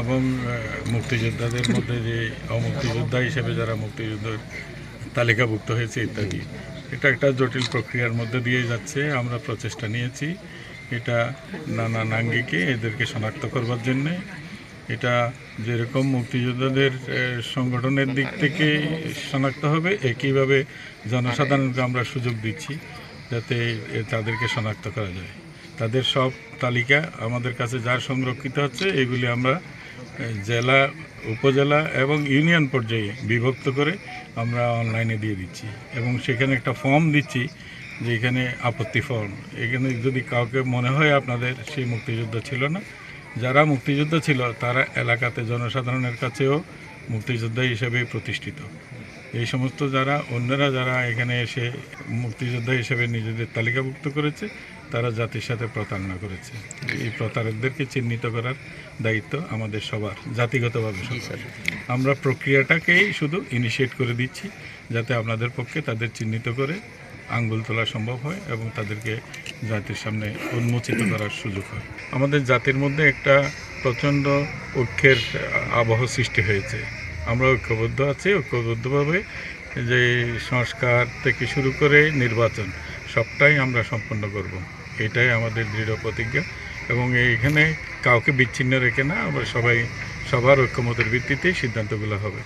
এবং মুক্তিযোদ্ধাদের মধ্যে যে অমুক্তিযোদ্ধা হিসেবে যারা মুক্তিযুদ্ধের তালিকাভুক্ত হয়েছে ইত্যাদি, এটা একটা জটিল প্রক্রিয়ার মধ্যে দিয়ে যাচ্ছে। আমরা প্রচেষ্টা নিয়েছি এটা নানান আঙ্গিকে এদেরকে শনাক্ত করবার জন্যে। এটা যেরকম মুক্তিযোদ্ধাদের সংগঠনের দিক থেকে শনাক্ত হবে, একইভাবে জনসাধারণকে আমরা সুযোগ দিচ্ছি যাতে তাদেরকে শনাক্ত করা যায়। তাদের সব তালিকা আমাদের কাছে যা সংরক্ষিত হচ্ছে এগুলি আমরা জেলা, উপজেলা এবং ইউনিয়ন পর্যায়ে বিভক্ত করে আমরা অনলাইনে দিয়ে দিচ্ছি এবং সেখানে একটা ফর্ম দিচ্ছি যে এখানে আপত্তি ফর্ম। এখানে যদি কাউকে মনে হয় আপনাদের সেই মুক্তিযোদ্ধা ছিল না, যারা মুক্তিযোদ্ধা ছিল তারা এলাকাতে জনসাধারণের কাছেও মুক্তিযোদ্ধা হিসেবে প্রতিষ্ঠিত। এই সমস্ত অন্যরা যারা এখানে এসে মুক্তিযোদ্ধা হিসেবে নিজেদের তালিকাভুক্ত করেছে তারা জাতির সাথে প্রতারণা করেছে। এই প্রতারকদেরকে চিহ্নিত করার দায়িত্ব আমাদের সবার, জাতিগতভাবে। আমরা প্রক্রিয়াটাকেই শুধু ইনিশিয়েট করে দিচ্ছি যাতে আপনাদের পক্ষে তাদের চিহ্নিত করে আঙ্গুল তোলা সম্ভব হয় এবং তাদেরকে জাতির সামনে উন্মোচিত করার সুযোগ হয়। আমাদের জাতির মধ্যে একটা প্রচণ্ড ঐক্যের আবহ সৃষ্টি হয়েছে। আমরা ঐক্যবদ্ধ আছি, ঐক্যবদ্ধভাবে যে সংস্কার থেকে শুরু করে নির্বাচন সবটাই আমরা সম্পন্ন করব, এটাই আমাদের দৃঢ় প্রতিজ্ঞা। এবং এইখানে কাউকে বিচ্ছিন্ন রেখে না, আমরা সবার ঐক্যমতের ভিত্তিতেই সিদ্ধান্তগুলো হবে।